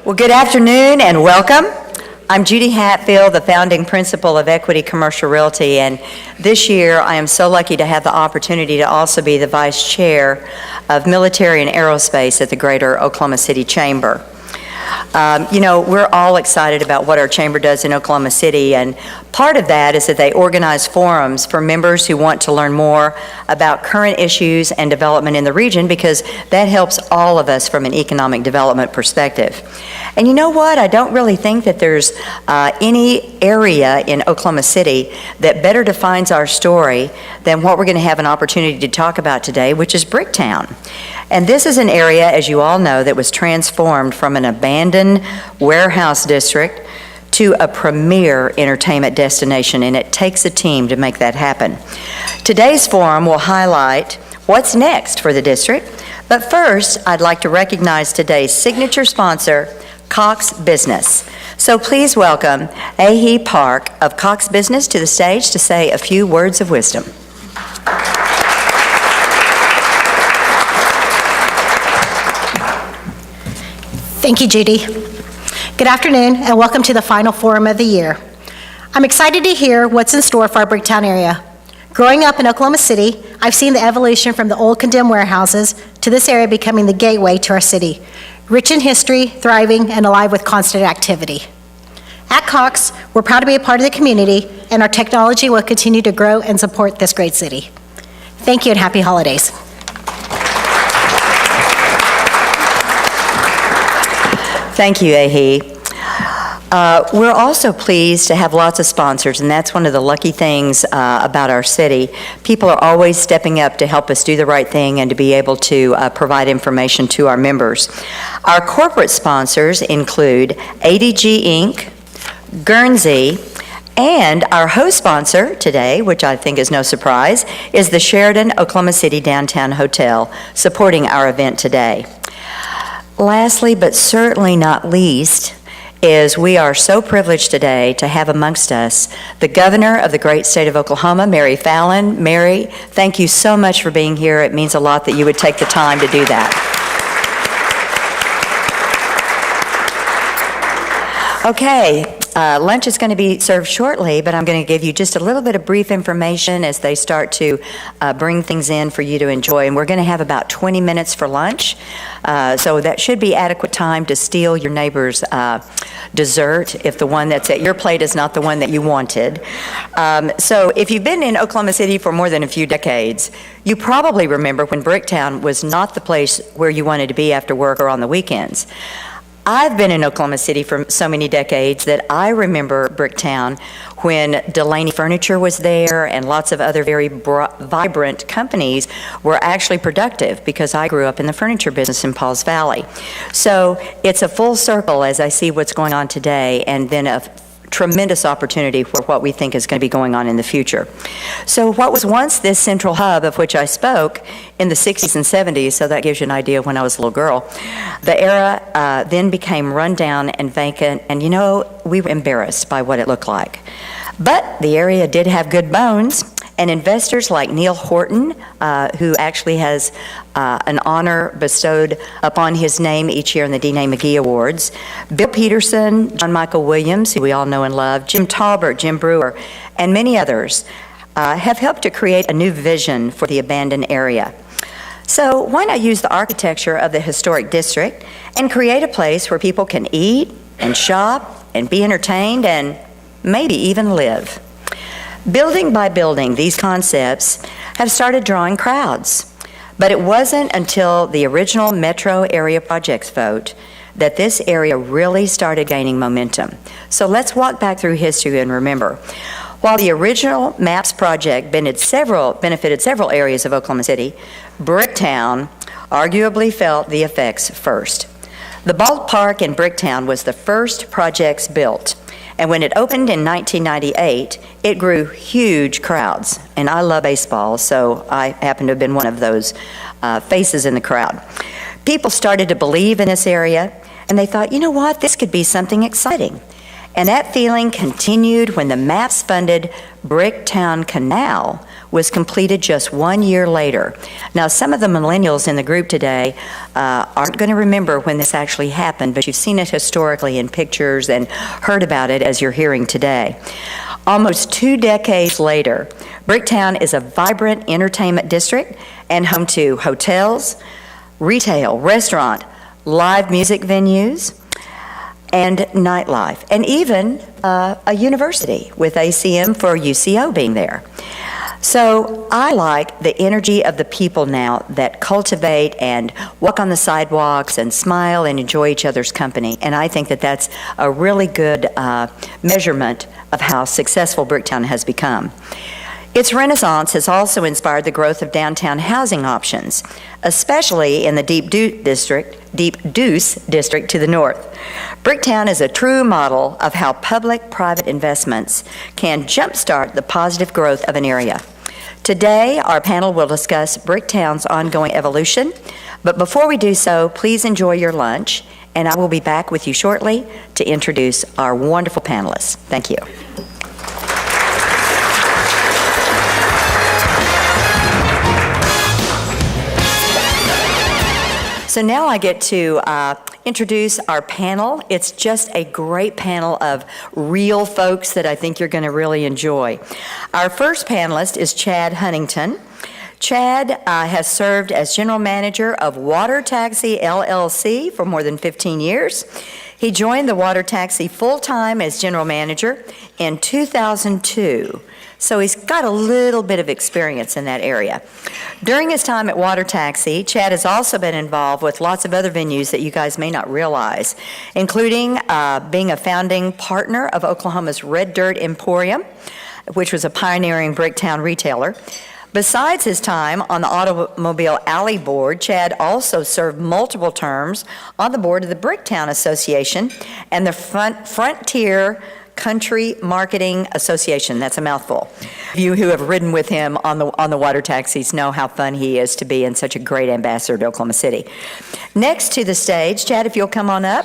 Well, good afternoon and welcome. I'm Judy Hatfield, the founding principal of Equity Commercial Realty, and this year I am so lucky to have the opportunity to also be the vice chair of military and aerospace at the Greater Oklahoma City Chamber. We're all excited about what our chamber does in Oklahoma City, and part of that is that they organize forums for members who want to learn more about current issues and development in the region, because that helps all of us from an economic development perspective. And you know what? I don't really think that there's any area in Oklahoma City that better defines our story than what we're going to have an opportunity to talk about today, which is Bricktown. And this is an area, as you all know, that was transformed from an abandoned warehouse district to a premier entertainment destination, and it takes a team to make that happen. Today's forum will highlight what's next for the district, but first, I'd like to recognize today's signature sponsor, Cox Business. So please welcome Ahi Park of Cox Business to the stage to say a few words of wisdom. Thank you, Judy. Good afternoon, and welcome to the final forum of the year. I'm excited to hear what's in store for our Bricktown area. Growing up in Oklahoma City, I've seen the evolution from the old condemned warehouses to this area becoming the gateway to our city, rich in history, thriving, and alive with constant activity. At Cox, we're proud to be a part of the community, and our technology will continue to grow and support this great city. Thank you, and happy holidays. Thank you, Ahi. We're also pleased to have lots of sponsors, and that's one of the lucky things about our city. People are always stepping up to help us do the right thing and to be able to provide information to our members. Our corporate sponsors include ADG Inc., Guernsey, and our host sponsor today, which I think is no surprise, is the Sheraton Oklahoma City Downtown Hotel, supporting our event today. Lastly, but certainly not least, is we are so privileged today to have amongst us the governor of the great state of Oklahoma, Mary Fallin. Mary, thank you so much for being here. It means a lot that you would take the time to do that. Okay. Lunch is going to be served shortly, but I'm going to give you just a little bit of brief information as they start to bring things in for you to enjoy. And we're going to have about 20 minutes for lunch, so that should be adequate time to steal your neighbor's dessert if the one that's at your plate is not the one that you wanted. So if you've been in Oklahoma City for more than a few decades, you probably remember when Bricktown was not the place where you wanted to be after work or on the weekends. I've been in Oklahoma City for so many decades that I remember Bricktown when Delaney Furniture was there and lots of other very vibrant companies were actually productive, because I grew up in the furniture business in Pauls Valley. So it's a full circle as I see what's going on today, and then a tremendous opportunity for what we think is going to be going on in the future. So what was once this central hub of which I spoke in the 60s and 70s, so that gives you an idea of when I was a little girl, the era then became run down and vacant, and we were embarrassed by what it looked like. But the area did have good bones, and investors like Neil Horton, who actually has an honor bestowed upon his name each year in the D.A. McGee Awards, Bill Peterson, John Michael Williams, who we all know and love, Jim Talbert, Jim Brewer, and many others have helped to create a new vision for the abandoned area. So why not use the architecture of the historic district and create a place where people can eat and shop and be entertained and maybe even live? Building by building, these concepts have started drawing crowds. But it wasn't until the original Metro Area Projects vote that this area really started gaining momentum. So let's walk back through history and remember. While the original MAPS project benefited several areas of Oklahoma City, Bricktown arguably felt the effects first. The ballpark in Bricktown was the first projects built. And when it opened in 1998, it grew huge crowds. And I love baseball, so I happen to have been one of those faces in the crowd. People started to believe in this area, and they thought, you know what, this could be something exciting. And that feeling continued when the MAPS-funded Bricktown Canal was completed just 1 year later. Now, some of the millennials in the group today aren't going to remember when this actually happened, but you've seen it historically in pictures and heard about it as you're hearing today. Almost 2 decades later, Bricktown is a vibrant entertainment district and home to hotels, retail, restaurant, live music venues, and nightlife, and even a university with ACM for UCO being there. So I like the energy of the people now that cultivate and walk on the sidewalks and smile and enjoy each other's company, and I think that that's a really good measurement of how successful Bricktown has become. Its renaissance has also inspired the growth of downtown housing options, especially in the Deep Deuce district to the north. Bricktown is a true model of how public-private investments can jumpstart the positive growth of an area. Today, our panel will discuss Bricktown's ongoing evolution, but before we do so, please enjoy your lunch, and I will be back with you shortly to introduce our wonderful panelists. Thank you. So now I get to introduce our panel. It's just a great panel of real folks that I think you're going to really enjoy. Our first panelist is Chad Huntington. Chad has served as general manager of Water Taxi LLC for more than 15 years. He joined the Water Taxi full-time as general manager in 2002. So he's got a little bit of experience in that area. During his time at Water Taxi, Chad has also been involved with lots of other venues that you guys may not realize, including being a founding partner of Oklahoma's Red Dirt Emporium, which was a pioneering Bricktown retailer. Besides his time on the Automobile Alley Board, Chad also served multiple terms on the board of the Bricktown Association and the Frontier Country Marketing Association. That's a mouthful. You who have ridden with him on the water taxis know how fun he is to be and such a great ambassador to Oklahoma City. Next to the stage, Chad, if you'll come on up.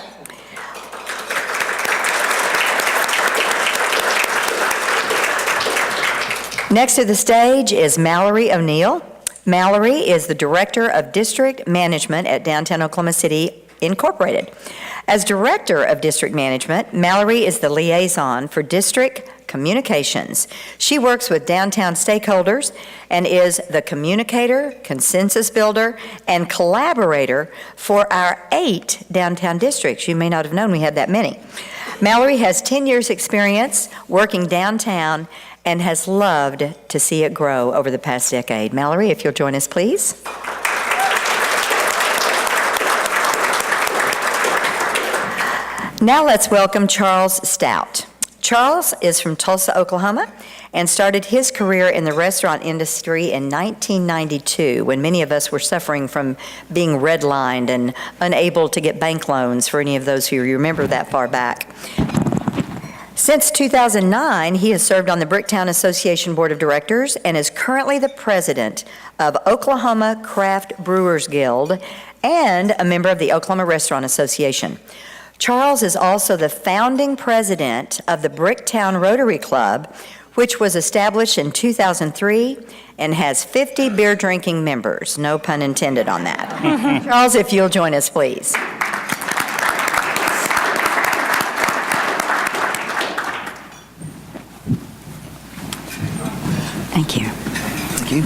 Next to the stage is Mallory O'Neill. Mallory is the Director of District Management at Downtown Oklahoma City Incorporated. As Director of District Management, Mallory is the liaison for district communications. She works with downtown stakeholders and is the communicator, consensus builder, and collaborator for our 8 downtown districts. You may not have known we had that many. Mallory has 10 years' experience working downtown and has loved to see it grow over the past decade. Mallory, if you'll join us, please. Now let's welcome Charles Stout. Charles is from Tulsa, Oklahoma, and started his career in the restaurant industry in 1992, when many of us were suffering from being redlined and unable to get bank loans, for any of those who remember that far back. Since 2009, he has served on the Bricktown Association Board of Directors and is currently the president of Oklahoma Craft Brewers Guild and a member of the Oklahoma Restaurant Association. Charles is also the founding president of the Bricktown Rotary Club, which was established in 2003 and has 50 beer-drinking members. No pun intended on that. Charles, if you'll join us, please. Thank you. Thank you.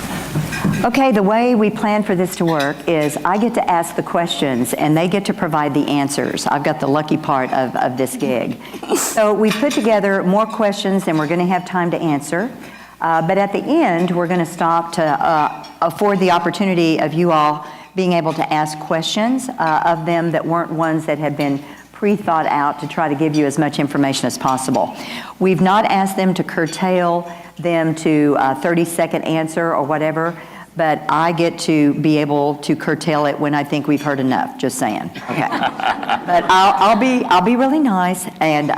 Okay, the way we plan for this to work is I get to ask the questions and they get to provide the answers. I've got the lucky part of this gig. So we put together more questions than we're going to have time to answer. But at the end, we're going to stop to afford the opportunity of you all being able to ask questions of them that weren't ones that had been pre-thought out, to try to give you as much information as possible. We've not asked them to curtail them to a 30-second answer or whatever, but I get to be able to curtail it when I think we've heard enough, just saying. Okay. But I'll be really nice, and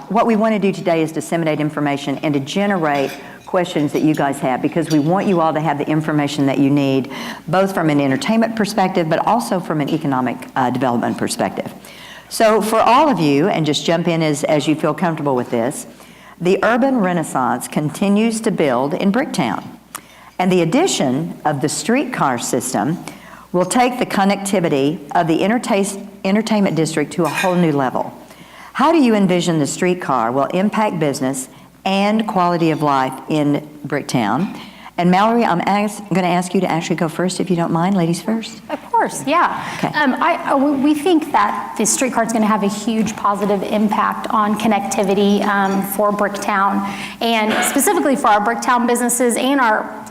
what we want to do today is disseminate information and to generate questions that you guys have, because we want you all to have the information that you need, both from an entertainment perspective, but also from an economic development perspective. So for all of you, and just jump in as you feel comfortable with this, the urban renaissance continues to build in Bricktown. And the addition of the streetcar system will take the connectivity of the entertainment district to a whole new level. How do you envision the streetcar will impact business and quality of life in Bricktown? And Mallory, I'm going to ask you to actually go first, if you don't mind. Ladies first. Of course, yeah. Okay. We think that the streetcar is going to have a huge positive impact on connectivity for Bricktown, and specifically for our Bricktown businesses and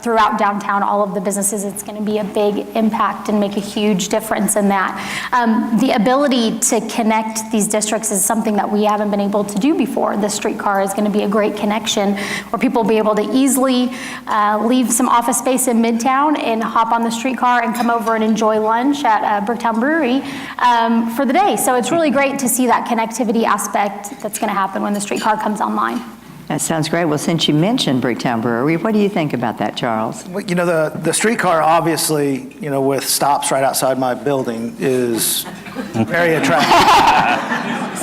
throughout downtown, all of the businesses. It's going to be a big impact and make a huge difference in that. The ability to connect these districts is something that we haven't been able to do before. The streetcar is going to be a great connection where people will be able to easily leave some office space in Midtown and hop on the streetcar and come over and enjoy lunch at Bricktown Brewery for the day. So it's really great to see that connectivity aspect that's going to happen when the streetcar comes online. That sounds great. Well, since you mentioned Bricktown Brewery, what do you think about that, Charles? Well, you know, the streetcar, obviously, you know, with stops right outside my building is very attractive.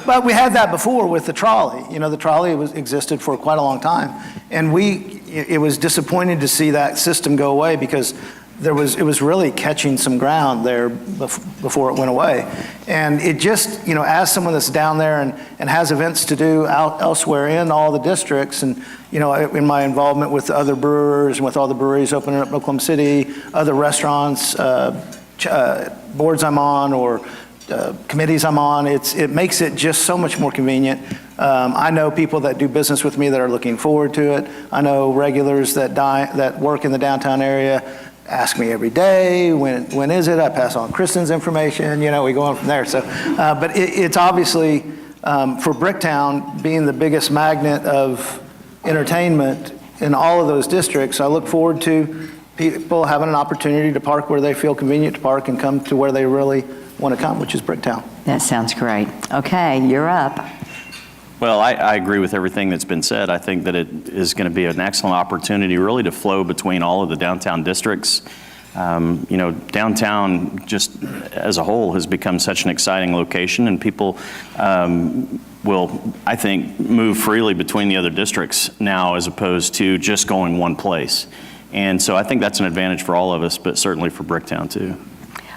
But we had that before with the trolley. You know, the trolley existed for quite a long time. And it was disappointing to see that system go away because it was really catching some ground there before it went away. And it just, you know, as someone that's down there and has events to do elsewhere in all the districts, and, you know, in my involvement with other brewers and with all the breweries opening up in Oklahoma City, other restaurants, boards I'm on, or committees I'm on, it makes it just so much more convenient. I know people that do business with me that are looking forward to it. I know regulars that work in the downtown area ask me every day, when is it? I pass on Kristen's information, you know, we go on from there. So, but it's obviously, for Bricktown being the biggest magnet of entertainment in all of those districts, I look forward to people having an opportunity to park where they feel convenient to park and come to where they really want to come, which is Bricktown. That sounds great. Okay, you're up. Well, I agree with everything that's been said. I think that it is going to be an excellent opportunity really to flow between all of the downtown districts. You know, downtown just as a whole has become such an exciting location, and people will, I think, move freely between the other districts now as opposed to just going one place. And so I think that's an advantage for all of us, but certainly for Bricktown too.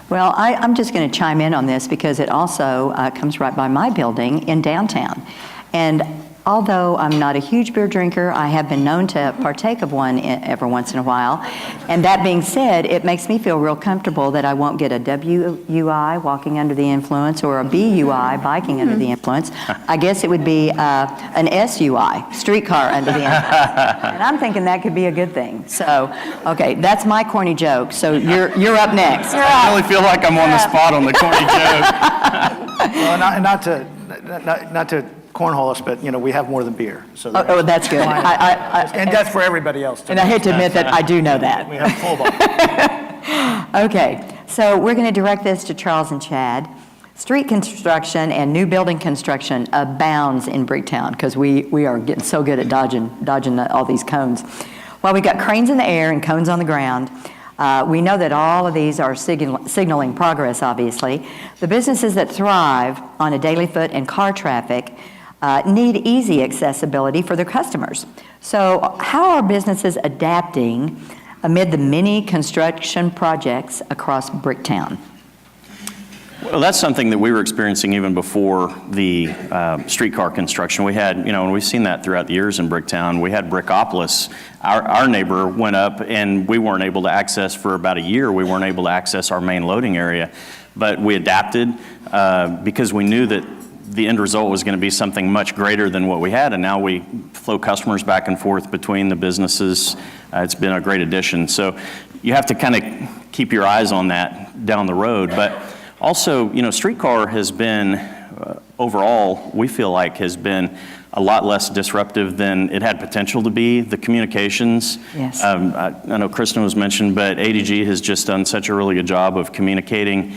Well, I'm just going to chime in on this because it also comes right by my building in downtown. And although I'm not a huge beer drinker, I have been known to partake of one every once in a while. And that being said, it makes me feel real comfortable that I won't get a WUI, walking under the influence, or a BUI, biking under the influence. I guess it would be an SUI, streetcar under the influence. And I'm thinking that could be a good thing. So, okay, that's my corny joke. So you're up next. I really feel like I'm on the spot on the corny joke. Well, not to cornhole us, but, you know, we have more than beer. So Oh, that's good. and that's for everybody else. And I hate to admit that I do know that. We have full bar. Okay, so we're going to direct this to Charles and Chad. Street construction and new building construction abounds in Bricktown because we are getting so good at dodging all these cones. Well, we got cranes in the air and cones on the ground. We know that all of these are signaling progress, obviously. The businesses that thrive on a daily foot and car traffic need easy accessibility for their customers. So how are businesses adapting amid the many construction projects across Bricktown? Well, that's something that we were experiencing even before the streetcar construction. We had, you know, and we've seen that throughout the years in Bricktown. We had Brickopolis. Our neighbor went up, and we weren't able to access for about a year. We weren't able to access our main loading area. But we adapted because we knew that the end result was going to be something much greater than what we had, and now we flow customers back and forth between the businesses. It's been a great addition. So you have to kind of keep your eyes on that down the road. But also, you know, streetcar has been, overall, we feel like has been a lot less disruptive than it had potential to be. The communications, yes. I know Kristen was mentioned, but ADG has just done such a really good job of communicating.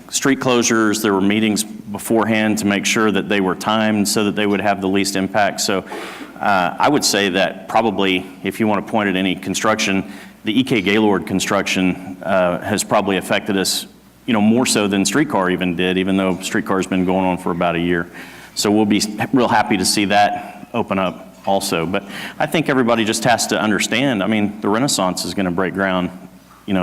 Street closures, there were meetings beforehand to make sure that they were timed so that they would have the least impact. So I would say that probably, if you want to point at any construction, the EK Gaylord construction has probably affected us, you know, more so than streetcar even did, even though streetcar's been going on for about a year. So we'll be real happy to see that open up also. But I think everybody just has to understand, I mean, the Renaissance is going to break ground,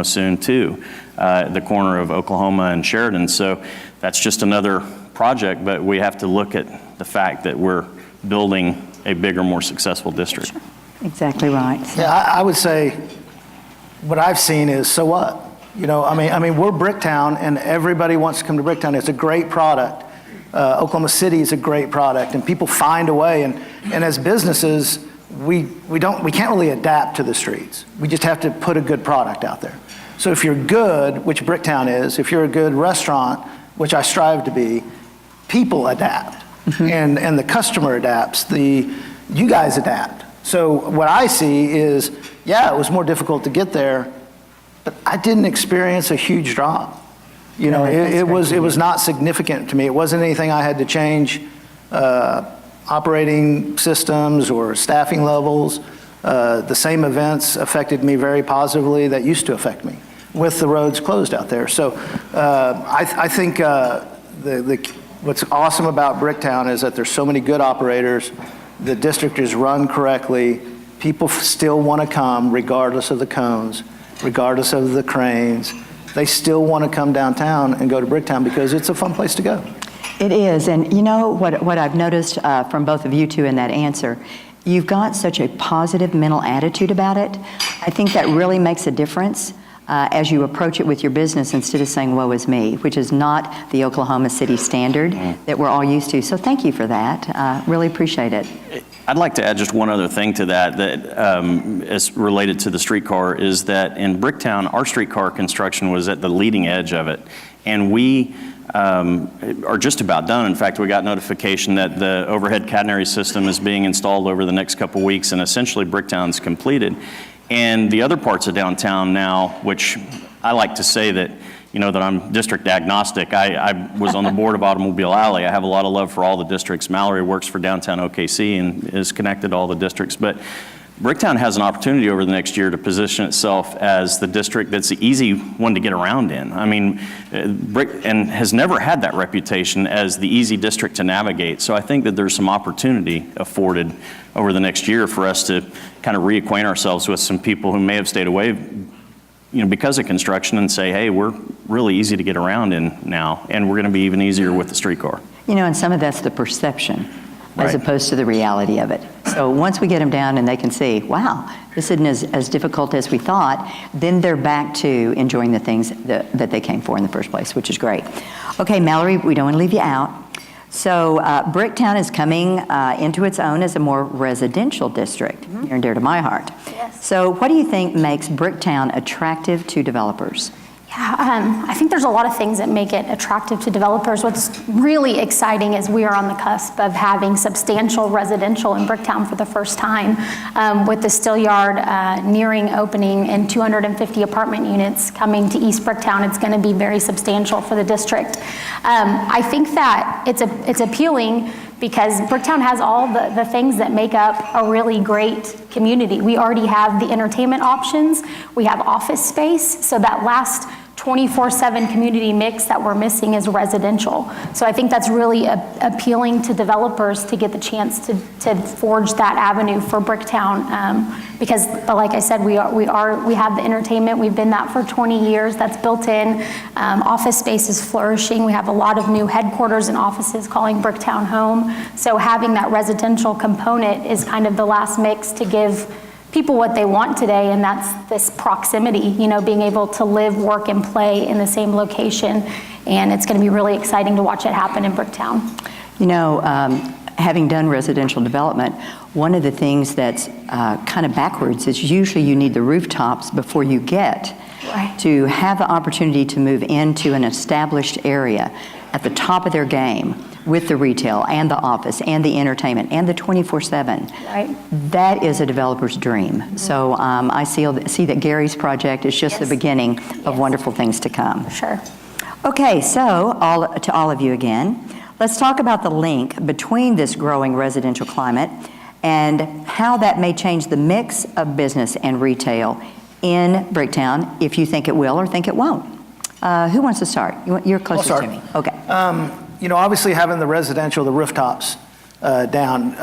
soon too, at the corner of Oklahoma and Sheridan. So that's just another project, but we have to look at the fact that we're building a bigger, more successful district. Sure. Exactly right. Yeah, I would say what I've seen is, so what? I mean, we're Bricktown, and everybody wants to come to Bricktown. It's a great product. Oklahoma City is a great product, and people find a way. And as businesses, we can't really adapt to the streets. We just have to put a good product out there. So if you're good, which Bricktown is, if you're a good restaurant, which I strive to be, people adapt, and the customer adapts. You guys adapt. So what I see is, yeah, it was more difficult to get there, but I didn't experience a huge drop. It was not significant to me. It wasn't anything I had to change operating systems or staffing levels. The same events affected me very positively that used to affect me with the roads closed out there. So I think what's awesome about Bricktown is that there's so many good operators. The district is run correctly. People still want to come regardless of the cones, regardless of the cranes. They still want to come downtown and go to Bricktown because it's a fun place to go. It is, and what I've noticed from both of you two in that answer, you've got such a positive mental attitude about it. I think that really makes a difference as you approach it with your business instead of saying, woe is me, which is not the Oklahoma City standard that we're all used to. So thank you for that. Really appreciate it. I'd like to add just one other thing to that is related to the streetcar, is that in Bricktown, our streetcar construction was at the leading edge of it. And we are just about done. In fact, we got notification that the overhead catenary system is being installed over the next couple weeks, and essentially Bricktown's completed. And the other parts of downtown now, which I like to say that, that I'm district agnostic. I was on the board of Automobile Alley. I have a lot of love for all the districts. Mallory works for downtown OKC and is connected to all the districts. But Bricktown has an opportunity over the next year to position itself as the district that's the easy one to get around in. I mean, and has never had that reputation as the easy district to navigate. So I think that there's some opportunity afforded over the next year for us to kind of reacquaint ourselves with some people who may have stayed away, because of construction, and say, hey, we're really easy to get around in now, and we're going to be even easier with the streetcar. And some of that's the perception as opposed to the reality of it. So once we get them down and they can see, wow, this isn't as difficult as we thought, then they're back to enjoying the things that they came for in the first place, which is great. Okay, Mallory, we don't want to leave you out. So Bricktown is coming into its own as a more residential district, near and dear to my heart. Yes. So what do you think makes Bricktown attractive to developers? Yeah, I think there's a lot of things that make it attractive to developers. What's really exciting is we are on the cusp of having substantial residential in Bricktown for the first time, with the Still Yard nearing opening and 250 apartment units coming to East Bricktown. It's going to be very substantial for the district. I think that it's appealing because Bricktown has all the things that make up a really great community. We already have the entertainment options. We have office space. So that last 24/7 community mix that we're missing is residential. So I think that's really appealing to developers to get the chance to forge that avenue for Bricktown. Because like I said, we have the entertainment. We've been that for 20 years. That's built in. Office space is flourishing. We have a lot of new headquarters and offices calling Bricktown home. So having that residential component is kind of the last mix to give people what they want today, and that's this proximity, being able to live, work, and play in the same location. And it's going to be really exciting to watch it happen in Bricktown. Having done residential development, one of the things that's kind of backwards is usually you need the rooftops before you get to have the opportunity to move into an established area at the top of their game with the retail and the office and the entertainment and the 24/7. Right. That is a developer's dream. So I see that Gary's project is just the beginning of wonderful things to come. Sure. Okay, so to all of you again, let's talk about the link between this growing residential climate and how that may change the mix of business and retail in Bricktown, if you think it will or think it won't. Who wants to start? You're closest to me. Okay. Obviously having the residential, the rooftops, down,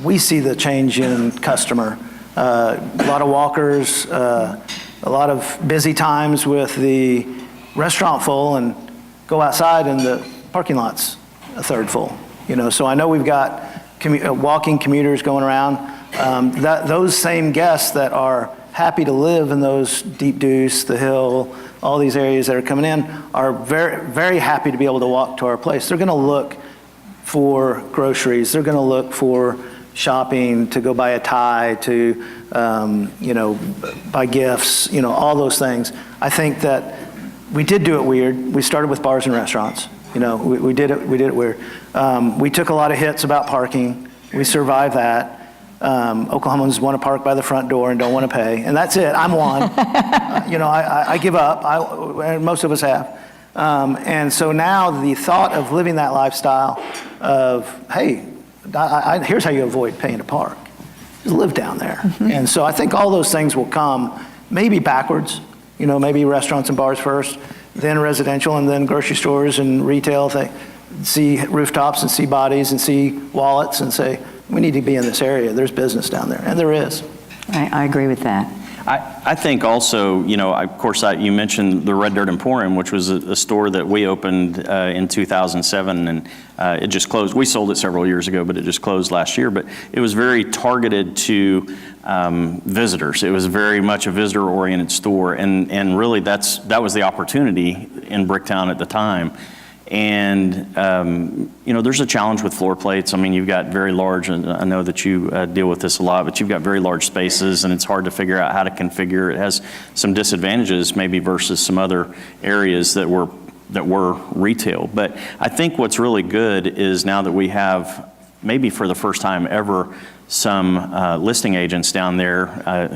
we see the change in customer. A lot of walkers, a lot of busy times with the restaurant full, and go outside and the parking lot's a third full. So I know we've got walking commuters going around. Those same guests that are happy to live in those Deep Deuce, the Hill, all these areas that are coming in are very, very happy to be able to walk to our place. They're going to look for groceries. They're going to look for shopping, to go buy a tie, to buy gifts, all those things. I think that we did do it weird. We started with bars and restaurants. We did it weird. We took a lot of hits about parking. We survived that. Oklahomans want to park by the front door and don't want to pay, and that's it. I'm one. I give up. And most of us have. And so now the thought of living that lifestyle of, hey, here's how you avoid paying to park. Just live down there. Mm-hmm. And so I think all those things will come maybe backwards. Maybe restaurants and bars first, then residential, and then grocery stores and retail. See rooftops and see bodies and see wallets and say, we need to be in this area. There's business down there, and there is. I agree with that. I think also, of course, you mentioned the Red Dirt Emporium, which was a store that we opened in 2007, and it just closed. We sold it several years ago, but it just closed last year. But it was very targeted to visitors. It was very much a visitor-oriented store, and really that was the opportunity in Bricktown at the time. And, there's a challenge with floor plates. I mean, you've got very large, and I know that you deal with this a lot, but you've got very large spaces, and it's hard to figure out how to configure. It has some disadvantages maybe versus some other areas that were retail. But I think what's really good is now that we have, maybe for the first time ever, some listing agents down there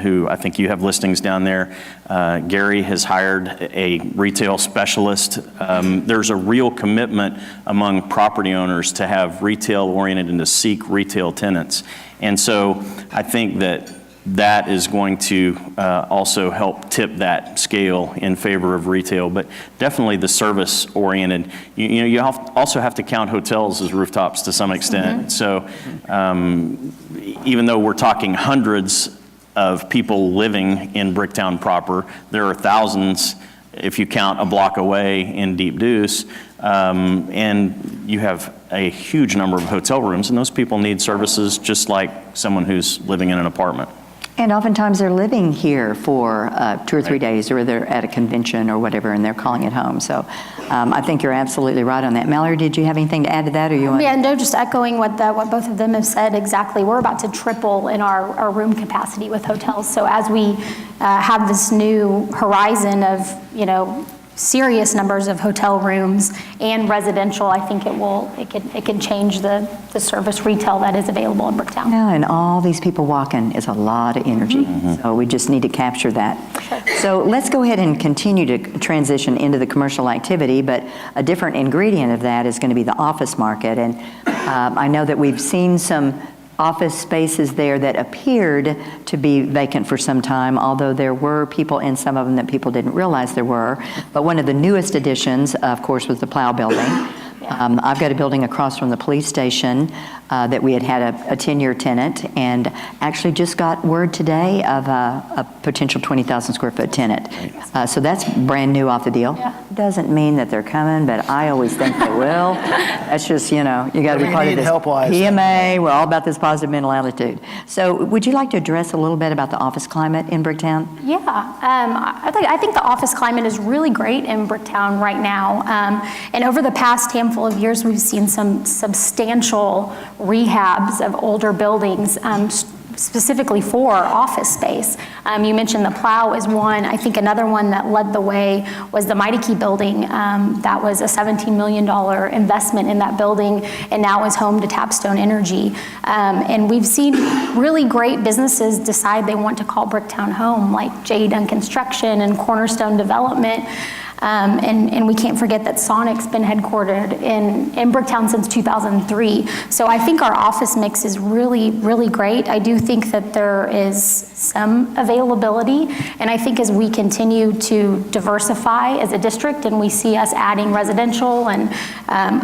who I think you have listings down there. Gary has hired a retail specialist. There's a real commitment among property owners to have retail oriented and to seek retail tenants. And so I think that is going to also help tip that scale in favor of retail, but definitely the service oriented. You also have to count hotels as rooftops to some extent. Mm-hmm. So even though we're talking hundreds of people living in Bricktown proper, there are thousands if you count a block away in Deep Deuce, and you have a huge number of hotel rooms, and those people need services just like someone who's living in an apartment. And oftentimes they're living here for 2 or 3 days, or they're at a convention or whatever, and they're calling it home. So I think you're absolutely right on that. Mallory, did you have anything to add to that, or you want? Yeah, no, just echoing what both of them have said exactly. We're about to triple in our room capacity with hotels. So as we have this new horizon of, serious numbers of hotel rooms and residential, I think it can change the service retail that is available in Bricktown. Yeah, and all these people walking is a lot of energy. Mm-hmm. So we just need to capture that. Sure. So let's go ahead and continue to transition into the commercial activity, but a different ingredient of that is going to be the office market. And I know that we've seen some office spaces there that appeared to be vacant for some time, although there were people in some of them that people didn't realize there were. But one of the newest additions, of course, was the Plow building. I've got a building across from the police station that we had a 10-year tenant, and actually just got word today of a potential 20,000 square foot tenant. So that's brand new off the deal. Yeah. Doesn't mean that they're coming, but I always think they will. That's just, you got to be part of this PMA. We're all about this positive mental attitude. So would you like to address a little bit about the office climate in Bricktown? Yeah, I think the office climate is really great in Bricktown right now. And over the past handful of years, we've seen some substantial rehabs of older buildings, specifically for office space. You mentioned the Plow is one. I think another one that led the way was the Mighty Key building. That was a $17 million investment in that building, and now is home to Tapstone Energy. And we've seen really great businesses decide they want to call Bricktown home, like J. Dunn Construction and Cornerstone Development. And we can't forget that Sonic's been headquartered in Bricktown since 2003. So I think our office mix is really, really great. I do think that there is some availability, and I think as we continue to diversify as a district and we see us adding residential and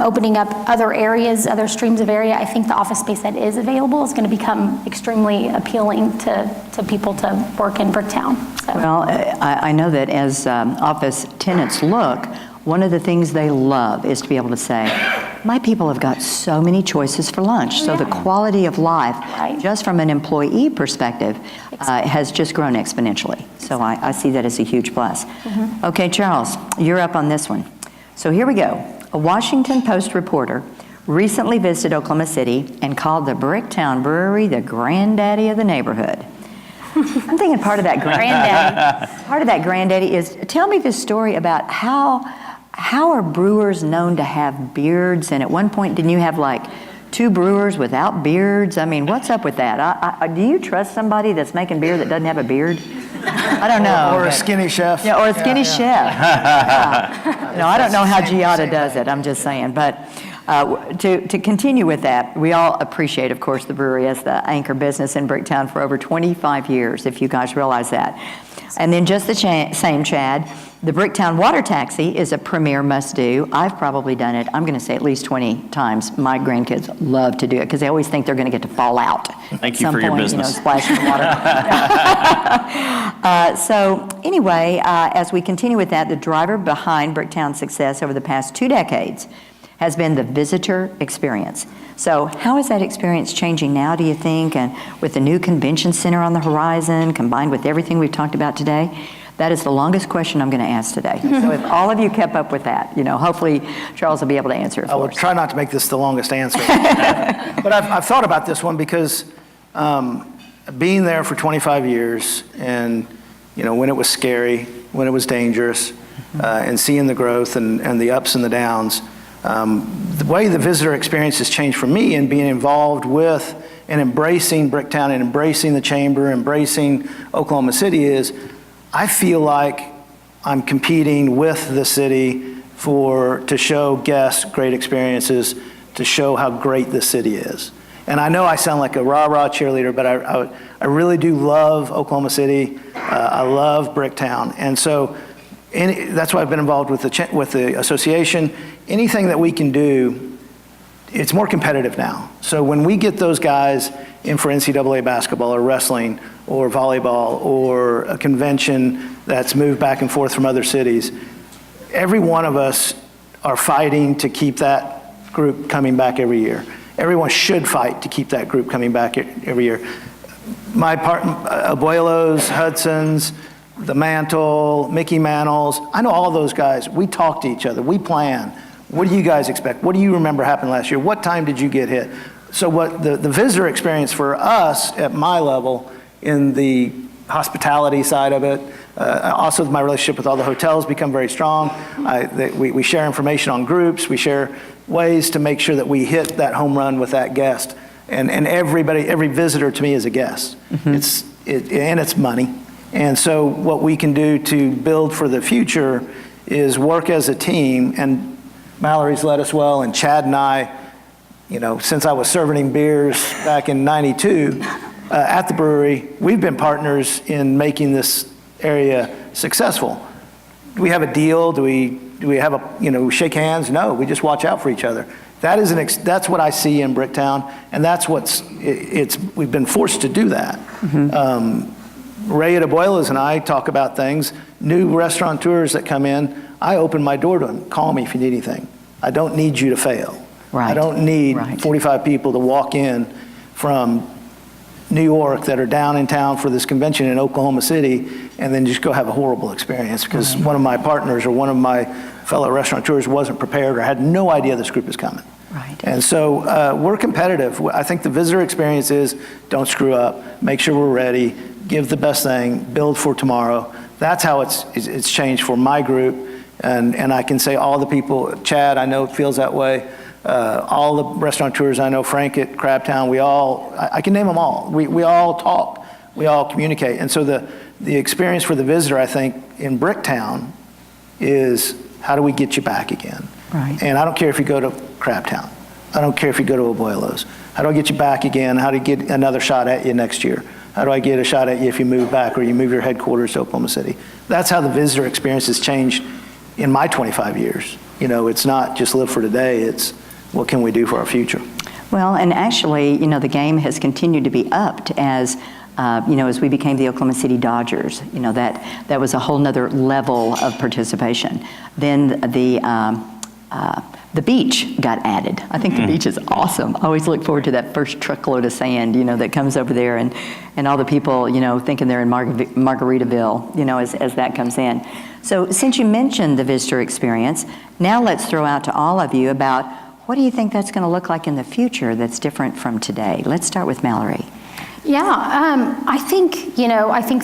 opening up other areas, other streams of area, I think the office space that is available is going to become extremely appealing to people to work in Bricktown. So. Well, I know that as office tenants look, one of the things they love is to be able to say, my people have got so many choices for lunch. So the quality of life, just from an employee perspective, has just grown exponentially. So I see that as a huge plus. Okay, Charles, you're up on this one. So here we go. A Washington Post reporter recently visited Oklahoma City and called the Bricktown Brewery the granddaddy of the neighborhood. I'm thinking part of that granddaddy is, tell me this story about how are brewers known to have beards? And at one point, didn't you have like 2 brewers without beards? I mean, what's up with that? Do you trust somebody that's making beer that doesn't have a beard? I don't know. Or a skinny chef. Yeah, or a skinny chef. No, I don't know how Giada does it, I'm just saying. But to continue with that, we all appreciate, of course, the brewery as the anchor business in Bricktown for over 25 years, if you guys realize that. And then just the same, Chad, the Bricktown water taxi is a premier must-do. I've probably done it, I'm going to say at least 20 times. My grandkids love to do it because they always think they're going to get to fall out. Thank you for your business. Splash in the water. So anyway, as we continue with that, the driver behind Bricktown's success over the past 2 decades has been the visitor experience. So how is that experience changing now, do you think? And with the new convention center on the horizon, combined with everything we've talked about today, that is the longest question I'm going to ask today. So if all of you kept up with that, hopefully Charles will be able to answer it for us. I will try not to make this the longest answer. But I've thought about this one because being there for 25 years and, when it was scary, when it was dangerous, and seeing the growth and the ups and the downs, the way the visitor experience has changed for me and being involved with and embracing Bricktown and embracing the chamber, embracing Oklahoma City is I feel like I'm competing with the city to show guests great experiences, to show how great the city is. And I know I sound like a rah-rah cheerleader, but I really do love Oklahoma City. I love Bricktown. And so that's why I've been involved with the association. Anything that we can do, it's more competitive now. So when we get those guys in for NCAA basketball or wrestling or volleyball or a convention that's moved back and forth from other cities, every one of us are fighting to keep that group coming back every year. Everyone should fight to keep that group coming back every year. My Abuelos, Hudson's, the Mantle, Mickey Mantles, I know all those guys. We talk to each other. We plan. What do you guys expect? What do you remember happened last year? What time did you get hit? So what the visitor experience for us at my level in the hospitality side of it, also my relationship with all the hotels become very strong. We share information on groups. We share ways to make sure that we hit that home run with that guest. And every visitor to me is a guest. It's money. And so what we can do to build for the future is work as a team, and Mallory's led us well, and Chad and I, since I was serving beers back in '92 at the brewery, we've been partners in making this area successful. Do we have a deal? Do we have we shake hands? No, we just watch out for each other. That's what I see in Bricktown, and that's we've been forced to do that. Ray at Abuelas and I talk about things. New restaurateurs that come in, I open my door to them. Call me if you need anything. I don't need you to fail. Right. I don't need 45 people to walk in from New York that are down in town for this convention in Oklahoma City and then just go have a horrible experience because one of my partners or one of my fellow restaurateurs wasn't prepared or had no idea this group is coming. Right. And so we're competitive. I think the visitor experience is don't screw up, make sure we're ready, give the best thing, build for tomorrow. That's how it's changed for my group. And I can say all the people, Chad, I know feels that way. All the restaurateurs I know, Frank at Crabtown, I can name them all. We all talk, we all communicate. And so the experience for the visitor, I think, in Bricktown is how do we get you back again? Right. And I don't care if you go to Crabtown. I don't care if you go to Abuelo's. How do I get you back again? How do you get another shot at you next year? How do I get a shot at you if you move back or you move your headquarters to Oklahoma City? That's how the visitor experience has changed in my 25 years. You know, it's not just live for today, it's what can we do for our future? Well, and actually, you know, the game has continued to be upped as, you know, as we became the Oklahoma City Dodgers. You know, that was a whole nother level of participation. Then the beach got added. I think the beach is awesome. I always look forward to that first truckload of sand, you know, that comes over there and all the people, you know, thinking they're in Margaritaville, you know, as that comes in. So since you mentioned the visitor experience, now let's throw out to all of you about what do you think that's going to look like in the future that's different from today? Let's start with Mallory. Yeah, I think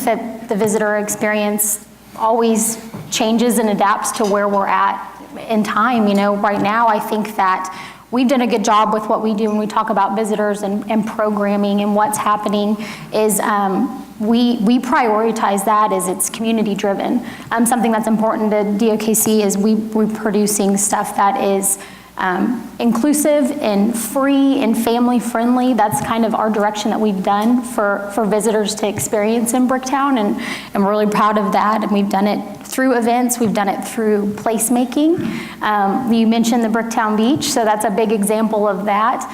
that the visitor experience always changes and adapts to where we're at in time. You know, right now, I think that we've done a good job with what we do when we talk about visitors and programming and what's happening is we prioritize that as it's community driven. Something that's important to DOKC is we're producing stuff that is inclusive and free and family friendly. That's kind of our direction that we've done for visitors to experience in Bricktown, and we're really proud of that. And we've done it through events, we've done it through placemaking. You mentioned the Bricktown Beach, so that's a big example of that,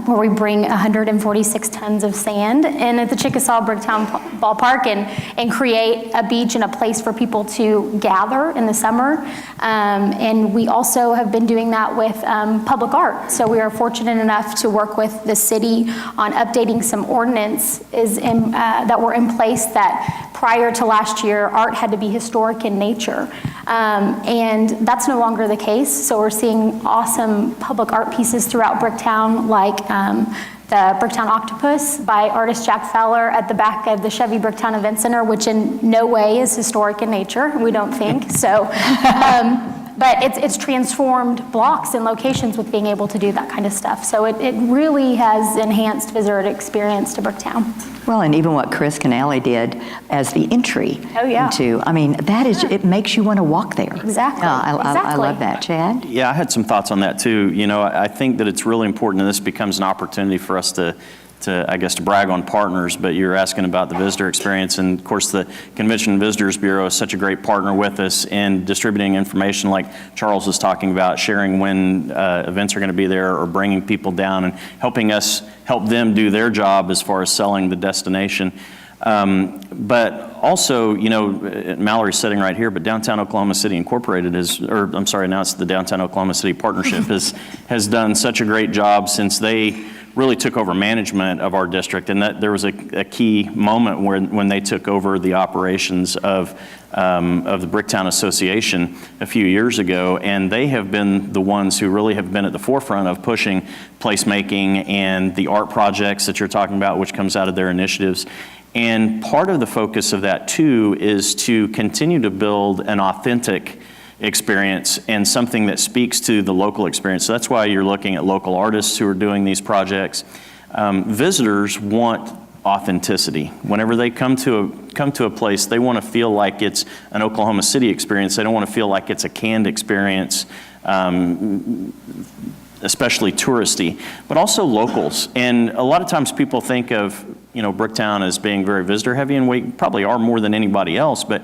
where we bring 146 tons of sand in at the Chickasaw Bricktown Ballpark and create a beach and a place for people to gather in the summer. And we also have been doing that with public art. So we are fortunate enough to work with the city on updating some ordinances that were in place that prior to last year, art had to be historic in nature. And that's no longer the case. So we're seeing awesome public art pieces throughout Bricktown, like the Bricktown Octopus by artist Jack Fowler at the back of the Chevy Bricktown Event Center, which in no way is historic in nature, we don't think. So, but it's transformed blocks and locations with being able to do that kind of stuff. So it really has enhanced visitor experience to Bricktown. Well, and even what Chris Canale did as the entry into, I mean, that is, it makes you want to walk there. Exactly. I love that. Chad? Yeah, I had some thoughts on that too. You know, I think that it's really important, and this becomes an opportunity for us to brag on partners, but you're asking about the visitor experience, and of course the Convention and Visitors Bureau is such a great partner with us in distributing information like Charles was talking about, sharing when events are going to be there or bringing people down and helping us help them do their job as far as selling the destination. But also, you know, Mallory's sitting right here, but Downtown Oklahoma City Incorporated now it's the Downtown Oklahoma City Partnership has done such a great job since they really took over management of our district, and that there was a key moment when they took over the operations of the Bricktown Association a few years ago, and they have been the ones who really have been at the forefront of pushing placemaking and the art projects that you're talking about, which comes out of their initiatives. And part of the focus of that too is to continue to build an authentic experience and something that speaks to the local experience. So that's why you're looking at local artists who are doing these projects. Visitors want authenticity. Whenever they come to a place, they want to feel like it's an Oklahoma City experience. They don't want to feel like it's a canned experience, especially touristy, but also locals. And a lot of times people think of, you know, Bricktown as being very visitor heavy, and we probably are more than anybody else, but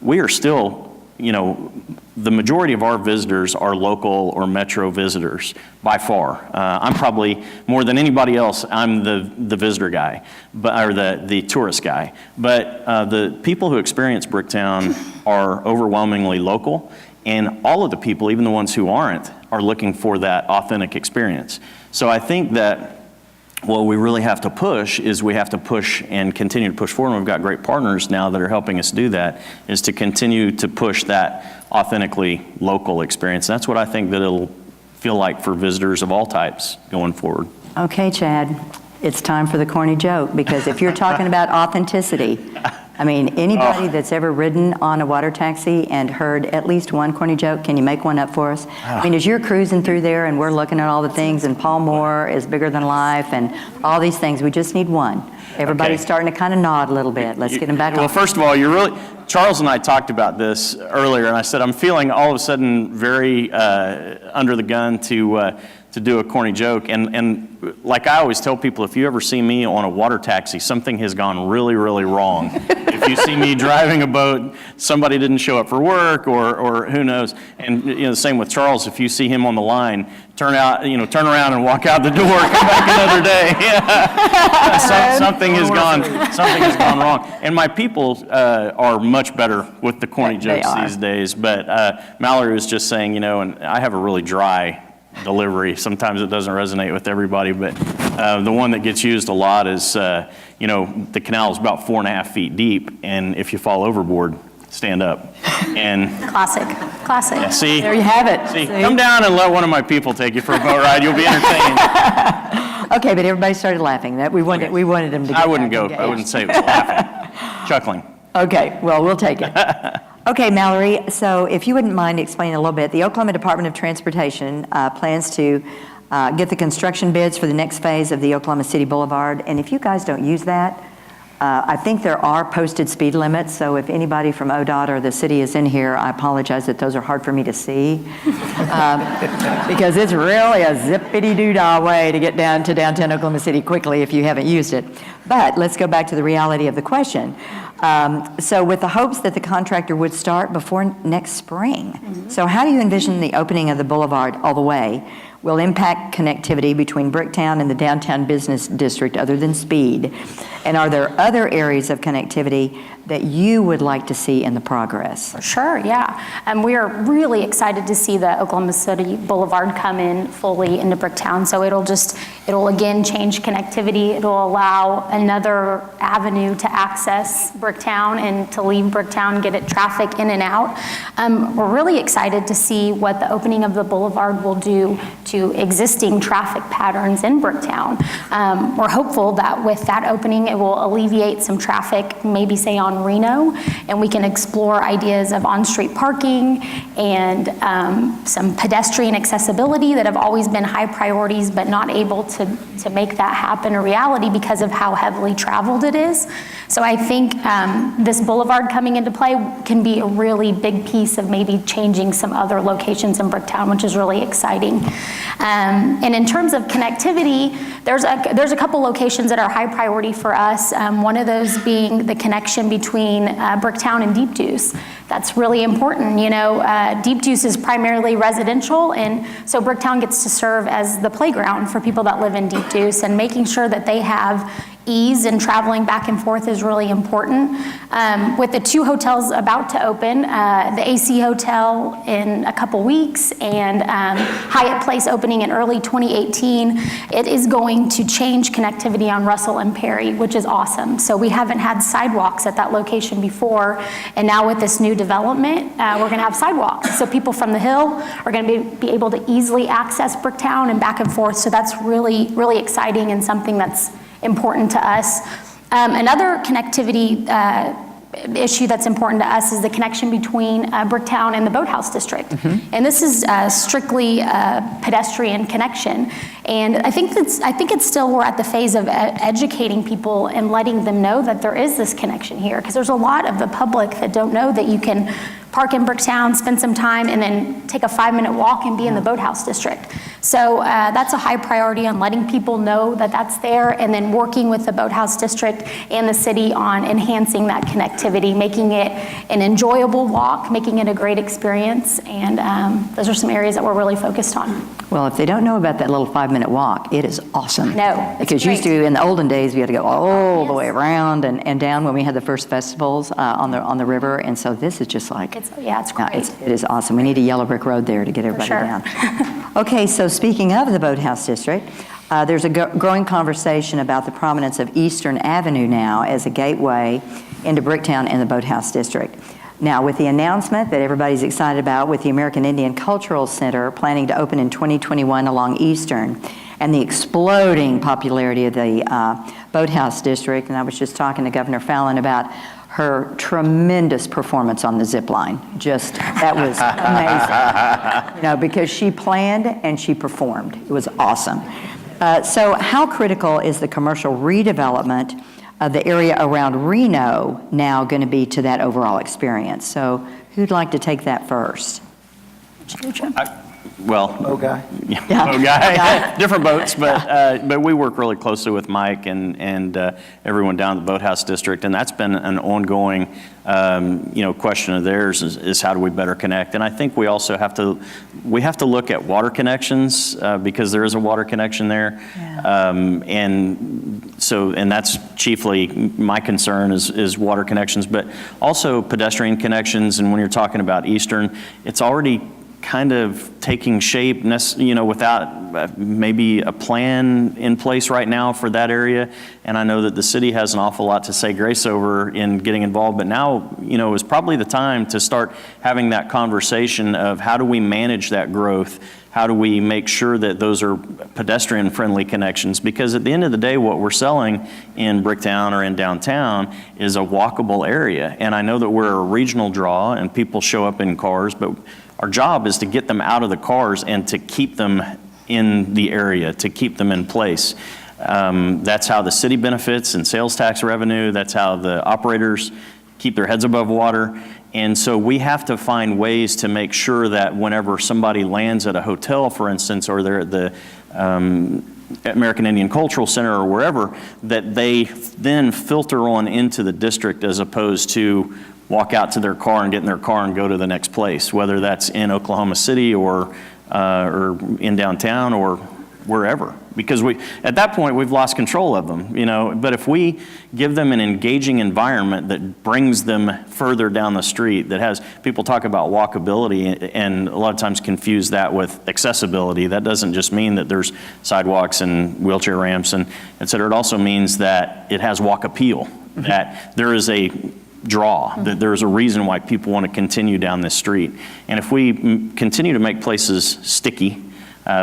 we are still, you know, the majority of our visitors are local or metro visitors by far. I'm probably more than anybody else, I'm the visitor guy, or the tourist guy. But the people who experience Bricktown are overwhelmingly local, and all of the people, even the ones who aren't, are looking for that authentic experience. So I think that what we really have to push is we have to push and continue to push forward, and we've got great partners now that are helping us do that, is to continue to push that authentically local experience. And that's what I think that it'll feel like for visitors of all types going forward. Okay, Chad, it's time for the corny joke, because if you're talking about authenticity, I mean, anybody that's ever ridden on a water taxi and heard at least one corny joke, can you make one up for us? I mean, as you're cruising through there and we're looking at all the things, and Paul Moore is bigger than life and all these things, we just need one. Everybody's starting to kind of nod a little bit. Let's get them back on. Well, first of all, Charles and I talked about this earlier, and I said, I'm feeling all of a sudden very under the gun to do a corny joke. And like I always tell people, if you ever see me on a water taxi, something has gone really, really wrong. If you see me driving a boat, somebody didn't show up for work, or who knows. And the same with Charles. If you see him on the line, turn around and walk out the door, come back another day. Something has gone wrong. And my people are much better with the corny jokes these days. But Mallory was just saying, and I have a really dry delivery. Sometimes it doesn't resonate with everybody, but the one that gets used a lot is, the canal is about 4.5 feet deep, and if you fall overboard, stand up. And Classic. yeah, see, There you have it. see, come down and let one of my people take you for a boat ride. You'll be entertained. Okay, but everybody started laughing. We wanted them to get I wouldn't back go. engaged. I wouldn't say it was laughing, chuckling. Okay, well, we'll take it. Okay, Mallory, so if you wouldn't mind explaining a little bit, the Oklahoma Department of Transportation plans to get the construction bids for the next phase of the Oklahoma City Boulevard, and if you guys don't use that, I think there are posted speed limits, so if anybody from ODOT or the city is in here, I apologize that those are hard for me to see, because it's really a zippity-doo-dah way to get down to downtown Oklahoma City quickly if you haven't used it. But let's go back to the reality of the question. So with the hopes that the contractor would start before next spring. So how do you envision the opening of the boulevard all the way will impact connectivity between Bricktown and the downtown business district other than speed? And are there other areas of connectivity that you would like to see in the progress? Sure, yeah. We are really excited to see the Oklahoma City Boulevard come in fully into Bricktown. So it'll again change connectivity. It'll allow another avenue to access Bricktown and to leave Bricktown, get it traffic in and out. We're really excited to see what the opening of the boulevard will do to existing traffic patterns in Bricktown. We're hopeful that with that opening, it will alleviate some traffic, maybe say on Reno, and we can explore ideas of on-street parking and some pedestrian accessibility that have always been high priorities, but not able to make that happen a reality because of how heavily traveled it is. So I think this boulevard coming into play can be a really big piece of maybe changing some other locations in Bricktown, which is really exciting. And in terms of connectivity, there's a couple locations that are high priority for us. One of those being the connection between Bricktown and Deep Deuce. That's really important. Deep Deuce is primarily residential, and so Bricktown gets to serve as the playground for people that live in Deep Deuce, and making sure that they have ease in traveling back and forth is really important. With the two hotels about to open, the AC Hotel in a couple weeks and Hyatt Place opening in early 2018, it is going to change connectivity on Russell and Perry, which is awesome. So we haven't had sidewalks at that location before, and now with this new development, we're going to have sidewalks. So people from the Hill are going to be able to easily access Bricktown and back and forth. So that's really, really exciting and something that's important to us. Another connectivity issue that's important to us is the connection between Bricktown and the Boathouse District. And this is strictly a pedestrian connection. And I think it's still, we're at the phase of educating people and letting them know that there is this connection here, because there's a lot of the public that don't know that you can park in Bricktown, spend some time, and then take a 5-minute walk and be in the Boathouse District. So that's a high priority on letting people know that that's there, and then working with the Boathouse District and the city on enhancing that connectivity, making it an enjoyable walk, making it a great experience, and those are some areas that we're really focused on. Well, if they don't know about that little 5-minute walk, it is awesome. No, it's because great. used to, in the olden days, we had to go all the way around and down when we had the first festivals on the river, and so this is just like... It's No, great. it is awesome. We need a yellow brick road there to get everybody down. Okay, so speaking of the Boathouse District, there's a growing conversation about the prominence of Eastern Avenue now as a gateway into Bricktown and the Boathouse District. Now, with the announcement that everybody's excited about with the American Indian Cultural Center planning to open in 2021 along Eastern, and the exploding popularity of the Boathouse District, and I was just talking to Governor Fallon about her tremendous performance on the zip line. Just, that was amazing. Because she planned and she performed. It was awesome. So how critical is the commercial redevelopment of the area around Reno now going to be to that overall experience? So who'd like to take that first? Okay. Yeah. Different boats, but we work really closely with Mike and everyone down at the Boathouse District, and that's been an ongoing question of theirs is how do we better connect? And I think we also have to look at water connections because there is a water connection there, and that's chiefly my concern is water connections, but also pedestrian connections. And when you're talking about Eastern, it's already kind of taking shape, without maybe a plan in place right now for that area. And I know that the city has an awful lot to say grace over in getting involved, but now, is probably the time to start having that conversation of how do we manage that growth? How do we make sure that those are pedestrian-friendly connections? Because at the end of the day, what we're selling in Bricktown or in downtown is a walkable area. And I know that we're a regional draw and people show up in cars, but our job is to get them out of the cars and to keep them in the area, to keep them in place. That's how the city benefits in sales tax revenue. That's how the operators keep their heads above water. And so we have to find ways to make sure that whenever somebody lands at a hotel, for instance, or they're at the American Indian Cultural Center or wherever, that they then filter on into the district as opposed to walk out to their car and get in their car and go to the next place, whether that's in Oklahoma City or in downtown or wherever. Because at that point, we've lost control of them, But if we give them an engaging environment that brings them further down the street, that has, people talk about walkability and a lot of times confuse that with accessibility. That doesn't just mean that there's sidewalks and wheelchair ramps and et cetera. It also means that it has walk appeal, that there is a draw, that there's a reason why people want to continue down this street. And if we continue to make places sticky,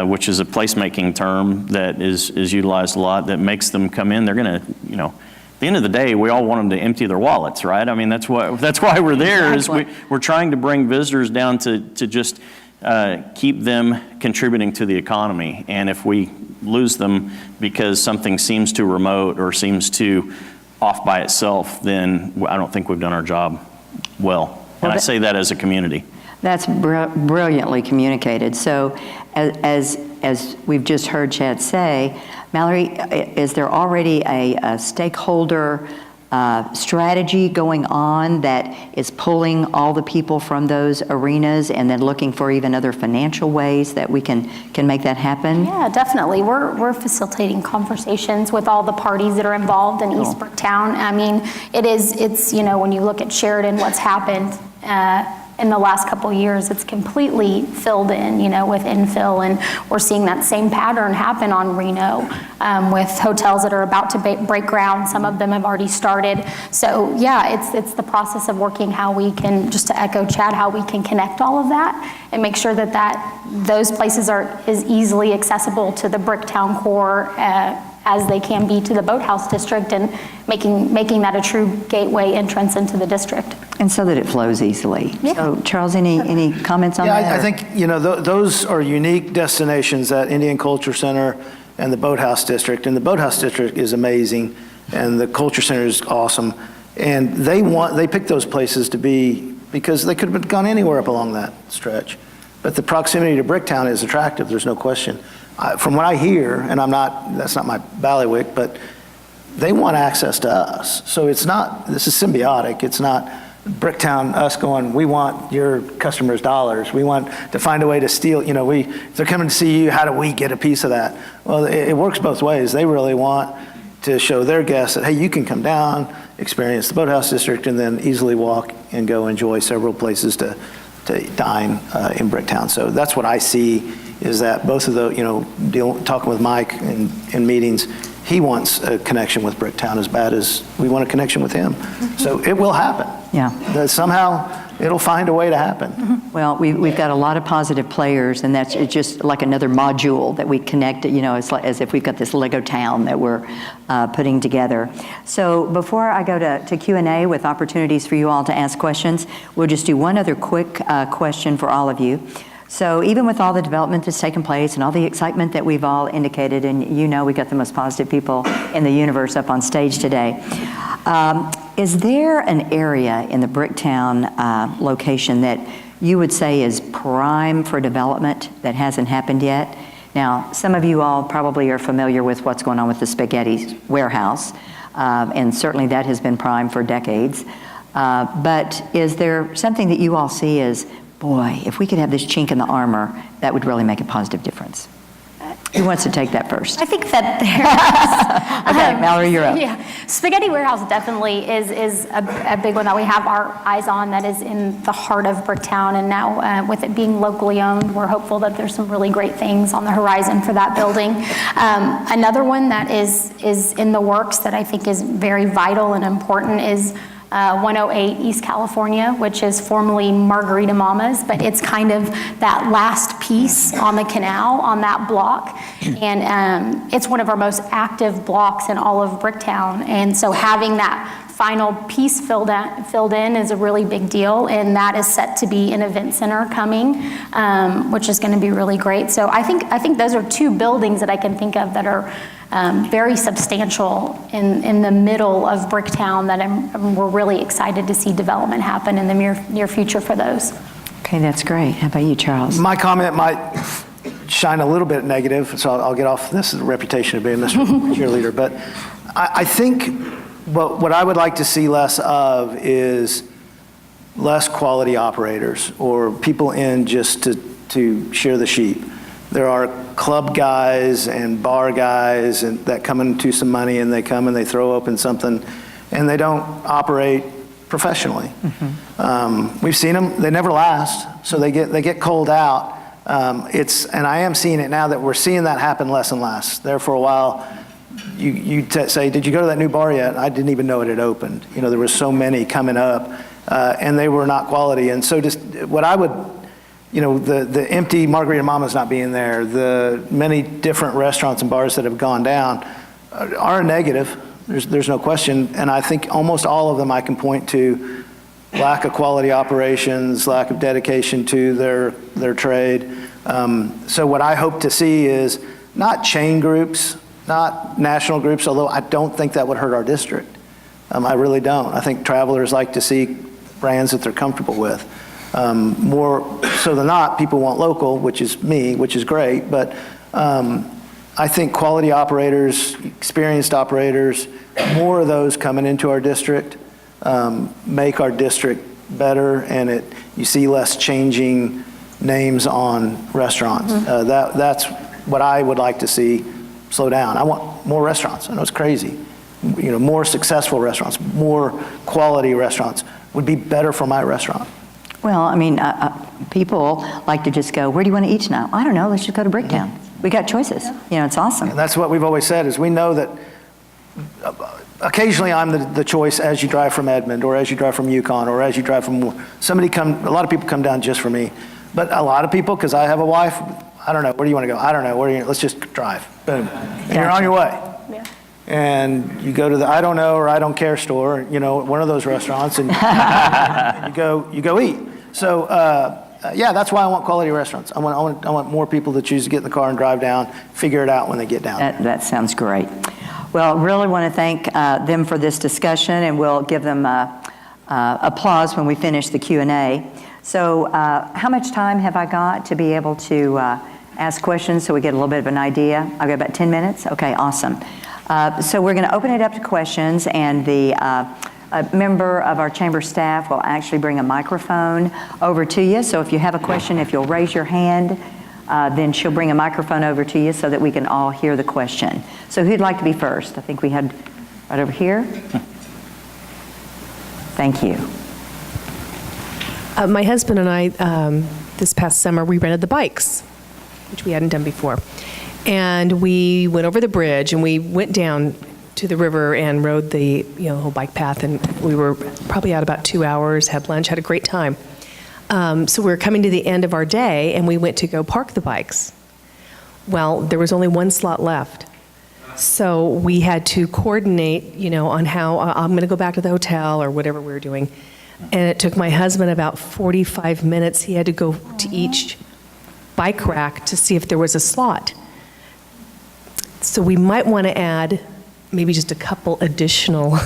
which is a placemaking term that is utilized a lot, that makes them come in, they're going to, at the end of the day, we all want them to empty their wallets, right? I mean, that's why we're there. Exactly. We're trying to bring visitors down to just keep them contributing to the economy. And if we lose them because something seems too remote or seems too off by itself, then I don't think we've done our job well. And I say that as a community. That's brilliantly communicated. So as we've just heard Chad say, Mallory, is there already a stakeholder strategy going on that is pulling all the people from those arenas and then looking for even other financial ways that we can make that happen? Yeah, definitely. We're facilitating conversations with all the parties that are involved in East Bricktown. I mean, it's when you look at Sheridan, what's happened in the last couple of years, it's completely filled in, with infill, and we're seeing that same pattern happen on Reno with hotels that are about to break ground. Some of them have already started. So yeah, it's the process of working how we can, just to echo Chad, how we can connect all of that and make sure that those places are as easily accessible to the Bricktown core as they can be to the Boathouse District, and making that a true gateway entrance into the district. And so that it flows easily. Yeah. So Charles, any comments on that? Yeah, I think, those are unique destinations, that Indian Culture Center and the Boathouse District. And the Boathouse District is amazing, and the Culture Center is awesome. And they picked those places to be, because they could have gone anywhere up along that stretch. But the proximity to Bricktown is attractive, there's no question. From what I hear, and that's not my ballywick, but they want access to us. So this is symbiotic. It's not Bricktown, us going, we want your customers' dollars. We want to find a way to steal, if they're coming to see you, how do we get a piece of that? Well, it works both ways. They really want to show their guests that, hey, you can come down, experience the Boathouse District, and then easily walk and go enjoy several places to dine in Bricktown. So that's what I see, is that both of the, talking with Mike in meetings, he wants a connection with Bricktown as bad as we want a connection with him. Mm-hmm. So it will happen. Yeah. That somehow it'll find a way to happen. Well, we've got a lot of positive players, and that's it's just like another module that we connect, it's like as if we've got this Lego town that we're putting together. So before I go to Q&A with opportunities for you all to ask questions, we'll just do one other quick question for all of you. So even with all the development that's taken place and all the excitement that we've all indicated, and we got the most positive people in the universe up on stage today, is there an area in the Bricktown location that you would say is prime for development that hasn't happened yet? Now, some of you all probably are familiar with what's going on with the spaghetti warehouse, and certainly that has been prime for decades. But is there something that you all see as, boy, if we could have this chink in the armor, that would really make a positive difference? Who wants to take that first? I think that Okay, Mallory, you're up. Yeah, Spaghetti Warehouse definitely is a big one that we have our eyes on, that is in the heart of Bricktown, and now with it being locally owned, we're hopeful that there's some really great things on the horizon for that building. Another one that is in the works that I think is very vital and important is 108 East California, which is formerly Margarita Mama's, but it's kind of that last piece on the canal on that block. And it's one of our most active blocks in all of Bricktown. And so having that final piece filled in is a really big deal, and that is set to be an event center coming, which is going to be really great. So I think those are two buildings that I can think of that are very substantial in the middle of Bricktown that we're really excited to see development happen in the near future for those. Okay, that's great. How about you, Charles? My comment might shine a little bit negative, so I'll get off this reputation of being Mr. Cheerleader, but I think what I would like to see less of is less quality operators or people in just to shear the sheep. There are club guys and bar guys that come into some money, and they come and they throw open something, and they don't operate professionally. We've seen them; they never last, so they get cold out. And I am seeing it now that we're seeing that happen less and less. There for a while, you say, "Did you go to that new bar yet?" I didn't even know it had opened. There were so many coming up, and they were not quality. And so, just what I would. The empty Margarita Mama's not being there, the many different restaurants and bars that have gone down are a negative. There's no question. And I think almost all of them I can point to lack of quality operations, lack of dedication to their trade. So what I hope to see is not chain groups, not national groups, although I don't think that would hurt our district. I really don't. I think travelers like to see brands that they're comfortable with. More so than not, people want local, which is me, which is great, but I think quality operators, experienced operators, more of those coming into our district make our district better, and you see less changing names on restaurants. That's what I would like to see slow down. I want more restaurants. I know it's crazy. More successful restaurants, more quality restaurants would be better for my restaurant. Well, I mean, people like to just go, where do you want to eat now? I don't know, let's just go to Bricktown. We got choices. It's awesome. And that's what we've always said, is we know that occasionally I'm the choice as you drive from Edmond, or as you drive from Yukon, or as you drive from, a lot of people come down just for me. But a lot of people, because I have a wife, I don't know, where do you want to go? I don't know, let's just drive. Boom. And you're on your way. Yeah. And you go to the I don't know or I don't care store, one of those restaurants, and you go eat. So that's why I want quality restaurants. I want more people to choose to get in the car and drive down, figure it out when they get down. That sounds great. Well, really want to thank them for this discussion, and we'll give them applause when we finish the Q&A. So how much time have I got to be able to ask questions so we get a little bit of an idea? I've got about 10 minutes? Okay, awesome. So we're going to open it up to questions, and a member of our chamber staff will actually bring a microphone over to you. So if you have a question, if you'll raise your hand, then she'll bring a microphone over to you so that we can all hear the question. So who'd like to be first? I think we had right over here. Thank you. My husband and I, this past summer, we rented the bikes, which we hadn't done before. And we went over the bridge, and we went down to the river and rode the whole bike path, and we were probably out about 2 hours, had lunch, had a great time. So we were coming to the end of our day, and we went to go park the bikes. Well, there was only one slot left. So we had to coordinate, on how I'm going to go back to the hotel or whatever we were doing. And it took my husband about 45 minutes. He had to go to each bike rack to see if there was a slot. So we might want to add maybe just a couple additional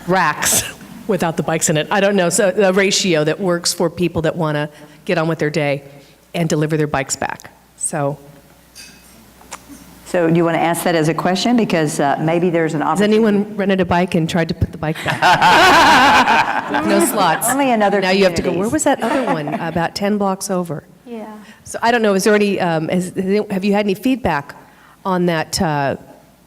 racks without the bikes in it. I don't know. So a ratio that works for people that want to get on with their day and deliver their bikes back. So do you want to ask that as a question? Because maybe there's an has opportunity. anyone rented a bike and tried to put the bike back? With no slots. Only in other Now you have to go, communities. where was that other one? About 10 blocks over. Yeah. So I don't know, is there any, have you had any feedback on that?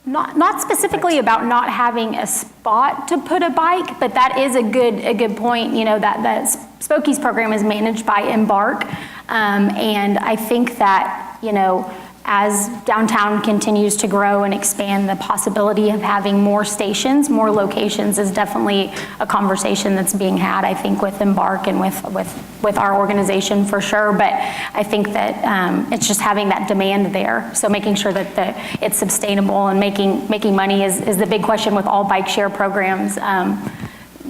Not specifically about not having a spot to put a bike, but that is a good point. That Spokie's program is managed by Embark, and I think that as downtown continues to grow and expand, the possibility of having more stations, more locations is definitely a conversation that's being had, I think, with Embark and with our organization for sure. But I think that it's just having that demand there. So making sure that it's sustainable and making money is the big question with all bike share programs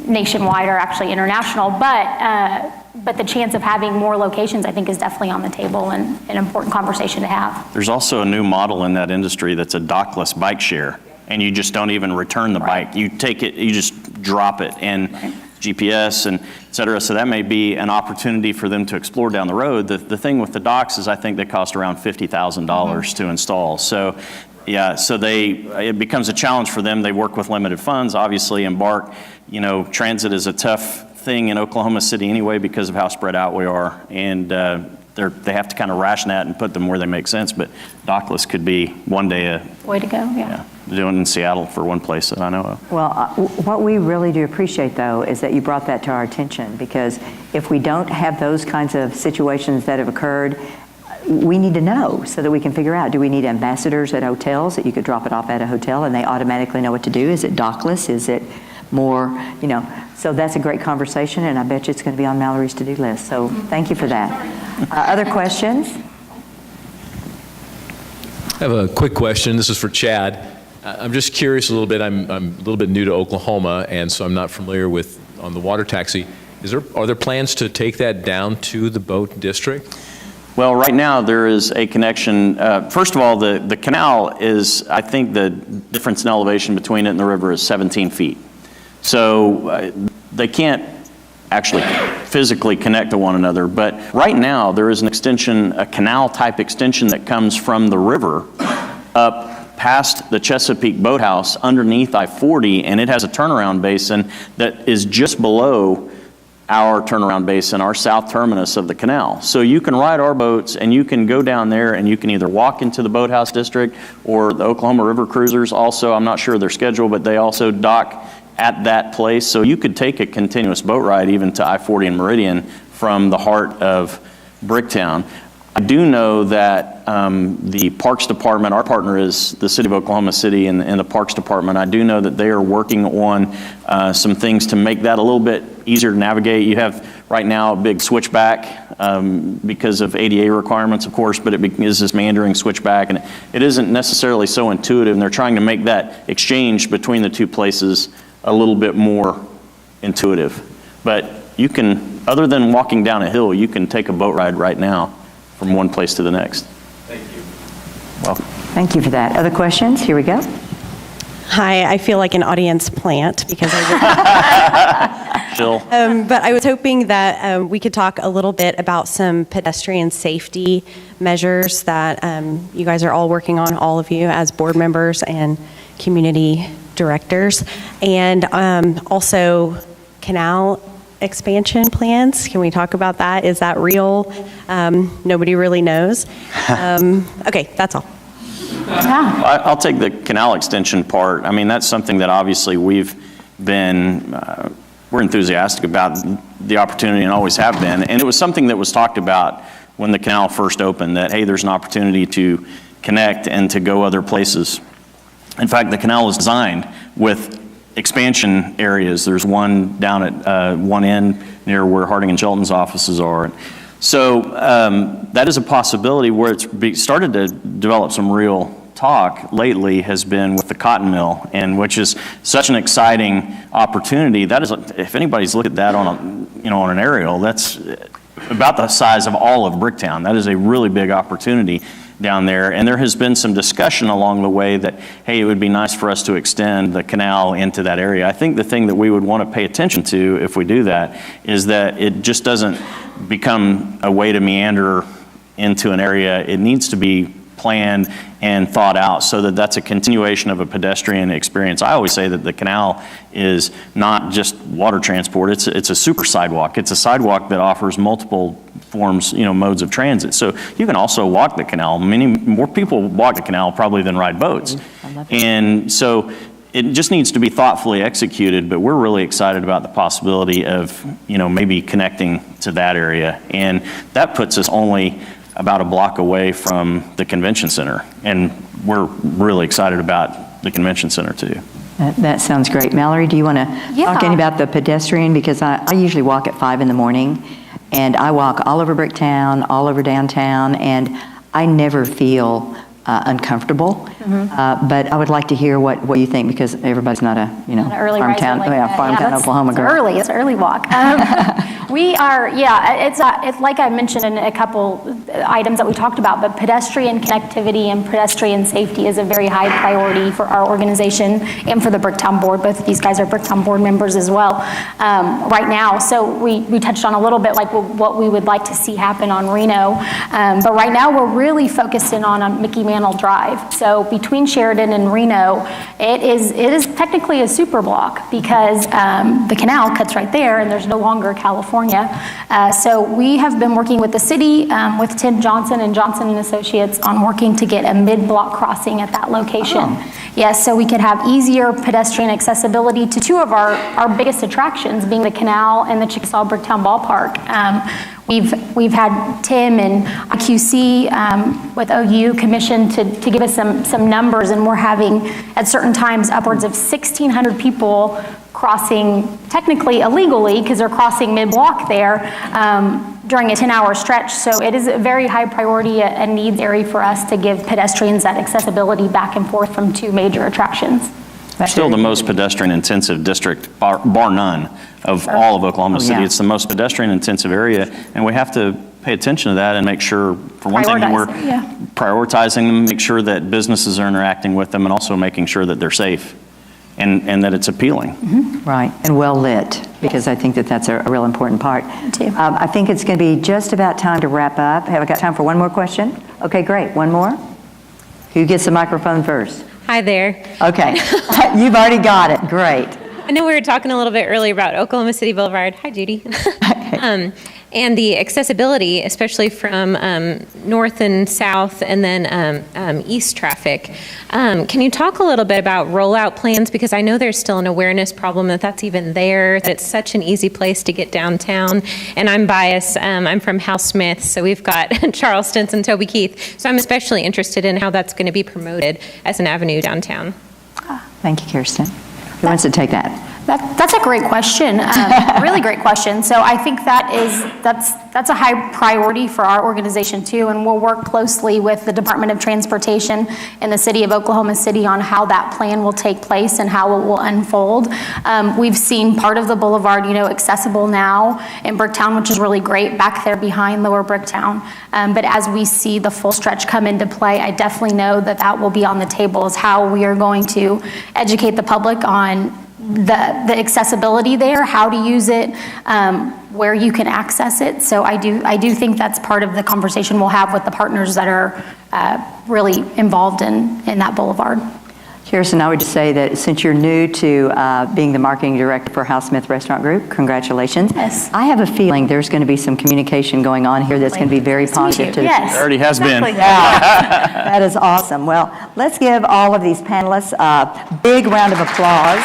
nationwide or actually international. But the chance of having more locations, I think, is definitely on the table and an important conversation to have. There's also a new model in that industry that's a dockless bike share, and you just don't even return the bike. You take it, you just drop it, and GPS and et cetera. So that may be an opportunity for them to explore down the road. The thing with the docks is I think they cost around $50,000 to install. So yeah, so it becomes a challenge for them. They work with limited funds, obviously. Embark, transit is a tough thing in Oklahoma City anyway because of how spread out we are, and they have to kind of ration that and put them where they make sense. But dockless could be one day a way to go. Yeah. Doing in Seattle for one place that I know of. Well, what we really do appreciate, though, is that you brought that to our attention, because if we don't have those kinds of situations that have occurred, we need to know so that we can figure out, do we need ambassadors at hotels that you could drop it off at a hotel and they automatically know what to do? Is it dockless? Is it more, So that's a great conversation, and I bet you it's going to be on Mallory's to-do list. So thank you for that. Other questions? I have a quick question. This is for Chad. I'm just curious a little bit. I'm a little bit new to Oklahoma, and so I'm not familiar with on the water taxi. Are there plans to take that down to the boat district? Well, right now there is a connection. First of all, the canal is, I think the difference in elevation between it and the river is 17 feet. So they can't actually physically connect to one another. But right now there is an extension, a canal type extension that comes from the river up past the Chesapeake Boathouse underneath I-40, and it has a turnaround basin that is just below our turnaround basin, our south terminus of the canal. So you can ride our boats and you can go down there and you can either walk into the Boathouse District, or the Oklahoma River Cruisers also, I'm not sure of their schedule, but they also dock at that place. So you could take a continuous boat ride even to I-40 and Meridian from the heart of Bricktown. I do know that the Parks Department, our partner is the City of Oklahoma City and the Parks Department. I do know that they are working on some things to make that a little bit easier to navigate. You have right now a big switchback because of ADA requirements, of course, but it is this meandering switchback, and it isn't necessarily so intuitive, and they're trying to make that exchange between the two places a little bit more intuitive. But you can, other than walking down a hill, you can take a boat ride right now from one place to the next. Thank you. Welcome. Thank you for that. Other questions? Here we go. Hi, I feel like an audience plant because I Jill. but I was hoping that we could talk a little bit about some pedestrian safety measures that you guys are all working on, all of you as board members and community directors, and also canal expansion plans. Can we talk about that? Is that real? Nobody really knows. Okay, that's all. I'll take the canal extension part. I mean, that's something that obviously we've been, we're enthusiastic about the opportunity and always have been. And it was something that was talked about when the canal first opened, that, hey, there's an opportunity to connect and to go other places. In fact, the canal was designed with expansion areas. There's one down at one end near where Harding and Shelton's offices are. So that is a possibility. Where it's started to develop some real talk lately has been with the cotton mill, and which is such an exciting opportunity. That is, if anybody's looked at that on on an aerial, that's about the size of all of Bricktown. That is a really big opportunity down there, and there has been some discussion along the way that, hey, it would be nice for us to extend the canal into that area. I think the thing that we would want to pay attention to if we do that is that it just doesn't become a way to meander into an area. It needs to be planned and thought out so that that's a continuation of a pedestrian experience. I always say that the canal is not just water transport, it's a super sidewalk. It's a sidewalk that offers multiple forms, modes of transit. So you can also walk the canal. Many more people walk the canal probably than ride boats. And so it just needs to be thoughtfully executed, but we're really excited about the possibility of, maybe connecting to that area. And that puts us only about a block away from the convention center. And we're really excited about the convention center too. That sounds great. Mallory, do you want to talk any about the pedestrian? Because I usually walk at 5 in the morning, and I walk all over Bricktown, all over downtown, and I never feel uncomfortable. But I would like to hear what you think, because everybody's not a Not an early riser farm town Oklahoma girl. It's early walk. We are, it's like I mentioned in a couple items that we talked about, but pedestrian connectivity and pedestrian safety is a very high priority for our organization and for the Bricktown board. Both of these guys are Bricktown board members as well right now. So we touched on a little bit like what we would like to see happen on Reno, but right now we're really focused in on Mickey Mantle Drive. So between Sheridan and Reno, it is technically a super block because the canal cuts right there and there's no longer California. So we have been working with the city, with Tim Johnson and Johnson and Associates on working to get a mid-block crossing at that location. Yes, so we could have easier pedestrian accessibility to two of our biggest attractions, being the canal and the Chickasaw Bricktown Ballpark. We've had Tim and IQC with OU commissioned to give us some numbers, and we're having at certain times upwards of 1,600 people crossing, technically illegally because they're crossing mid-block there during a 10-hour stretch. So it is a very high priority and needs area for us to give pedestrians that accessibility back and forth from two major attractions. Still the most pedestrian-intensive district, bar none, of all of Oklahoma City. It's the most pedestrian-intensive area, and we have to pay attention to that and make sure, for one thing, that we're prioritizing them, make sure that businesses are interacting with them, and also making sure that they're safe and that it's appealing. Right, and well lit, because I think that's a real important part. Me too. I think it's going to be just about time to wrap up. Have I got time for one more question? Okay, great. One more? Who gets the microphone first? Hi there. Okay, you've already got it. Great. I know we were talking a little bit earlier about Oklahoma City Boulevard. Hi, Judy. And the accessibility, especially from north and south and then east traffic. Can you talk a little bit about rollout plans? Because I know there's still an awareness problem that's even there, that it's such an easy place to get downtown. And I'm biased. I'm from House Smith, so we've got Charleston's and Toby Keith. So I'm especially interested in how that's going to be promoted as an avenue downtown. Thank you, Kirsten. Who wants to take that? That's a great question, really great question. So I think that's a high priority for our organization too, and we'll work closely with the Department of Transportation and the City of Oklahoma City on how that plan will take place and how it will unfold. We've seen part of the boulevard, accessible now in Bricktown, which is really great back there behind Lower Bricktown. But as we see the full stretch come into play, I definitely know that will be on the table, is how we are going to educate the public on the accessibility there, how to use it, where you can access it. So I do think that's part of the conversation we'll have with the partners that are really involved in that boulevard. Kirsten, I would just say that since you're new to being the marketing director for House Smith Restaurant Group, congratulations. Yes. I have a feeling there's going to be some communication going on here that's going to be very positive to the Yes. There already has been. Yeah, that is awesome. Well, let's give all of these panelists a big round of applause.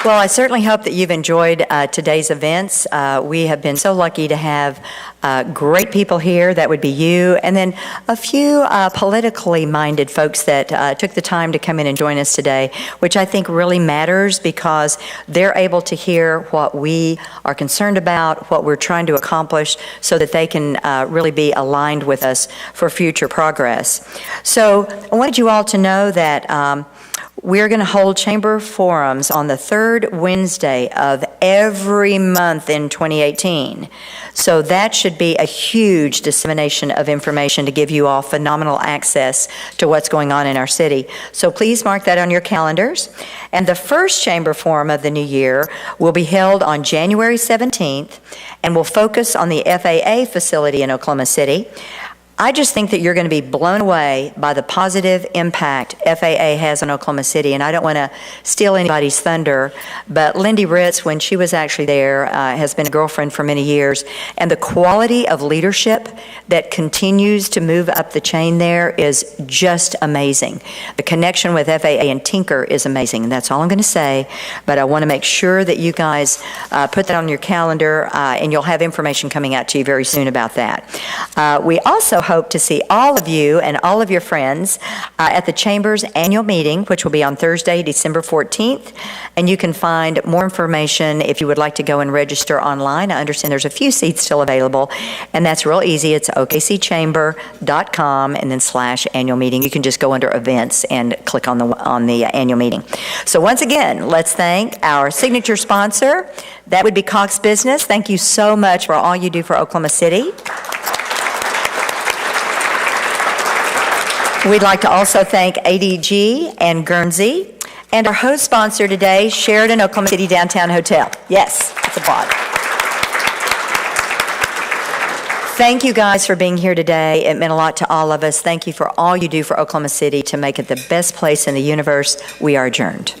Well, I certainly hope that you've enjoyed today's events. We have been so lucky to have great people here. That would be you, and then a few politically minded folks that took the time to come in and join us today, which I think really matters because they're able to hear what we are concerned about, what we're trying to accomplish, so that they can really be aligned with us for future progress. So I wanted you all to know that we're going to hold chamber forums on the third Wednesday of every month in 2018. So that should be a huge dissemination of information to give you all phenomenal access to what's going on in our city. So please mark that on your calendars. And the first chamber forum of the new year will be held on January 17th and will focus on the FAA facility in Oklahoma City. I just think that you're going to be blown away by the positive impact FAA has on Oklahoma City, and I don't want to steal anybody's thunder, but Lindy Ritz, when she was actually there, has been a girlfriend for many years, and the quality of leadership that continues to move up the chain there is just amazing. The connection with FAA and Tinker is amazing, and that's all I'm going to say, but I want to make sure that you guys put that on your calendar, and you'll have information coming out to you very soon about that. We also hope to see all of you and all of your friends at the Chamber's annual meeting, which will be on Thursday, December 14th. And you can find more information if you would like to go and register online. I understand there's a few seats still available, and that's real easy. It's okcchamber.com and then /annual meeting. You can just go under events and click on the annual meeting. So once again, let's thank our signature sponsor. That would be Cox Business. Thank you so much for all you do for Oklahoma City. We'd like to also thank ADG and Guernsey, and our host sponsor today, Sheraton Oklahoma City Downtown Hotel. Yes, it's a bod. Thank you guys for being here today. It meant a lot to all of us. Thank you for all you do for Oklahoma City to make it the best place in the universe. We are adjourned.